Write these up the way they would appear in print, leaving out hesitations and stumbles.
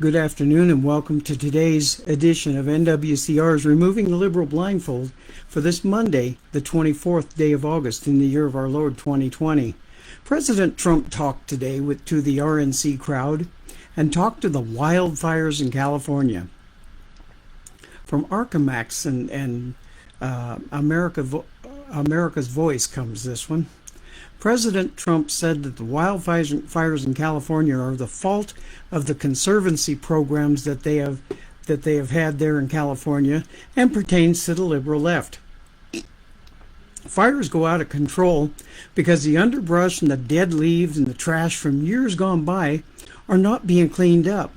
Good afternoon and welcome to today's edition of NWCR's Removing the Liberal Blindfold for this Monday, the 24th day of August in the year of our Lord 2020. President Trump talked today to the RNC crowd and talked to the wildfires in California. From Arcamax and America's Voice comes this one. President Trump said that the wildfires in California are the fault of the conservancy programs that they have had there in California and pertains to the liberal left. Fires go out of control because the underbrush and the dead leaves and the trash from years gone by are not being cleaned up.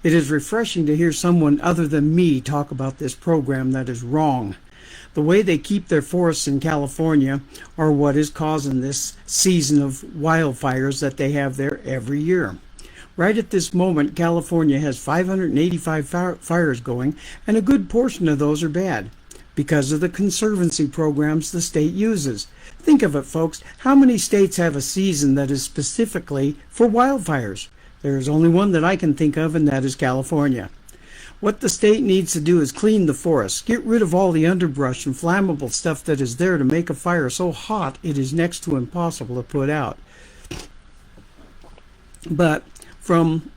It is refreshing to hear someone other than me talk about this program that is wrong. The way they keep their forests in California are what is causing this season of wildfires that they have there every year. Right at this moment, California has 585 fires going, and a good portion of those are bad because of the conservancy programs the state uses. Think of it, folks. How many states have a season that is specifically for wildfires? There is only one that I can think of, and that is California. What the state needs to do is clean the forests, get rid of all the underbrush and flammable stuff that is there to make a fire so hot it is next to impossible to put out. But from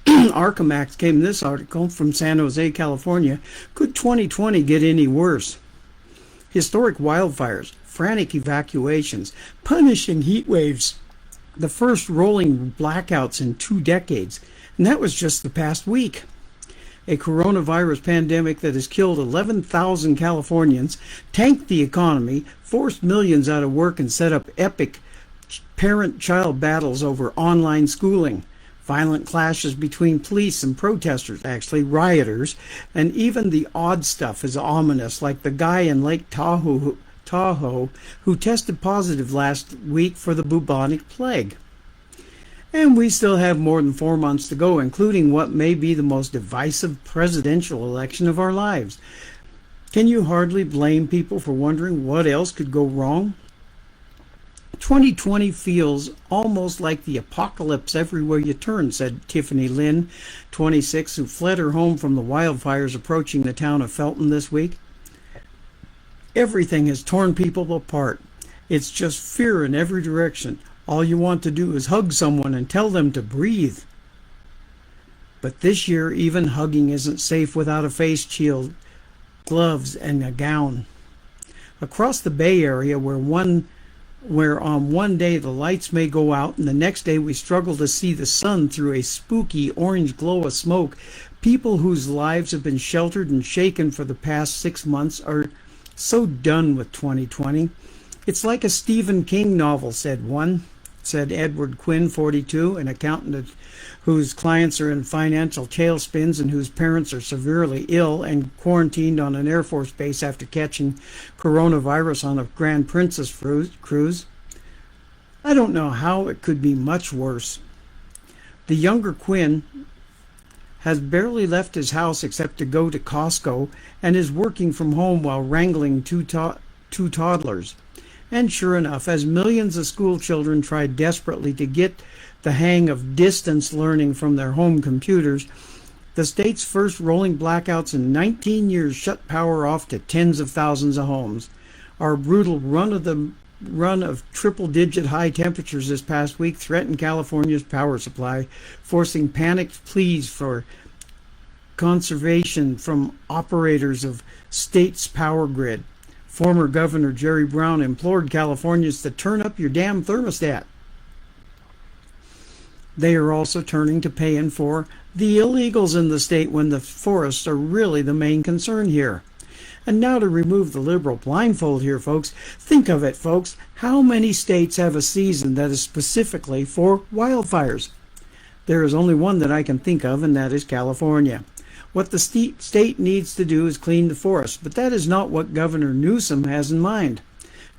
Arcamax came this article from San Jose, California. Could 2020 get any worse? Historic wildfires, frantic evacuations, punishing heat waves, the first rolling blackouts in 2 decades, and that was just the past week. A coronavirus pandemic that has killed 11,000 Californians, tanked the economy, forced millions out of work, and set up epic parent-child battles over online schooling, violent clashes between police and protesters, actually rioters, and even the odd stuff is ominous, like the guy in Lake Tahoe who tested positive last week for the bubonic plague. And we still have more than 4 months to go, including what may be the most divisive presidential election of our lives. Can you hardly blame people for wondering what else could go wrong? 2020 feels almost like the apocalypse everywhere you turn, said Tiffany Lynn, 26, who fled her home from the wildfires approaching the town of Felton this week. Everything has torn people apart. It's just fear in every direction. All you want to do is hug someone and tell them to breathe. But this year, even hugging isn't safe without a face shield, gloves, and a gown. Across the Bay Area, where on one day the lights may go out and the next day we struggle to see the sun through a spooky orange glow of smoke, people whose lives have been sheltered and shaken for the past 6 months are so done with 2020. It's like a Stephen King novel, said Edward Quinn, 42, an accountant whose clients are in financial tailspins and whose parents are severely ill and quarantined on an Air Force base after catching coronavirus on a Grand Princess cruise. I don't know how it could be much worse. The younger Quinn has barely left his house except to go to Costco and is working from home while wrangling two toddlers. And sure enough, as millions of school children try desperately to get the hang of distance learning from their home computers, the state's first rolling blackouts in 19 years shut power off to tens of thousands of homes. Our brutal run of triple-digit high temperatures this past week threatened California's power supply, forcing panicked pleas for conservation from operators of state's power grid. Former Governor Jerry Brown implored Californians to turn up your damn thermostat. They are also turning to paying for the illegals in the state when the forests are really the main concern here. And now to remove the liberal blindfold here, folks. Think of it, folks. How many states have a season that is specifically for wildfires? There is only one that I can think of, and that is California. What the state needs to do is clean the forest, but that is not what Governor Newsom has in mind.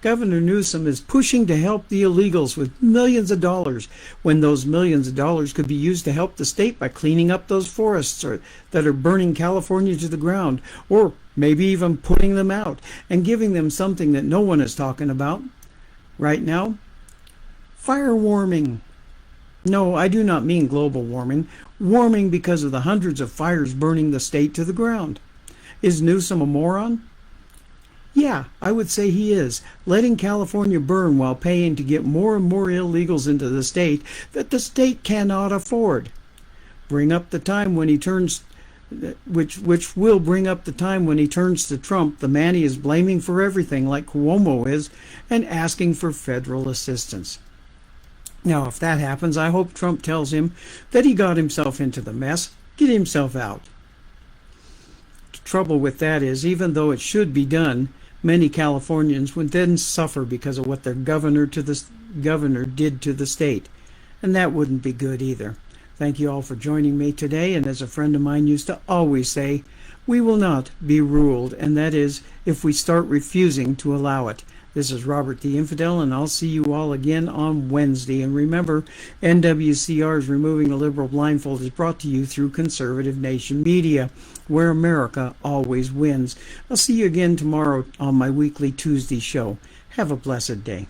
Governor Newsom is pushing to help the illegals with millions of dollars, when those millions of dollars could be used to help the state by cleaning up those forests that are burning California to the ground, or maybe even putting them out and giving them something that no one is talking about right now: fire warming. No, I do not mean global warming. warming because of the hundreds of fires burning the state to the ground. Is Newsom a moron? Yeah, I would say he is, letting California burn while paying to get more and more illegals into the state that the state cannot afford. Bring up the time when he turns which will bring up the time when he turns to Trump, the man he is blaming for everything like Cuomo is, and asking for federal assistance. Now, if that happens, I hope Trump tells him that he got himself into the mess. Get himself out. The trouble with that is, even though it should be done, many Californians would then suffer because of what their governor did to the state. And that wouldn't be good either. Thank you all for joining me today, and as a friend of mine used to always say, we will not be ruled, and that is if we start refusing to allow it. This is Robert the Infidel, and I'll see you all again on Wednesday. And remember, NWCR's Removing the Liberal Blindfold is brought to you through Conservative Nation Media, where America always wins. I'll see you again tomorrow on my weekly Tuesday show. Have a blessed day.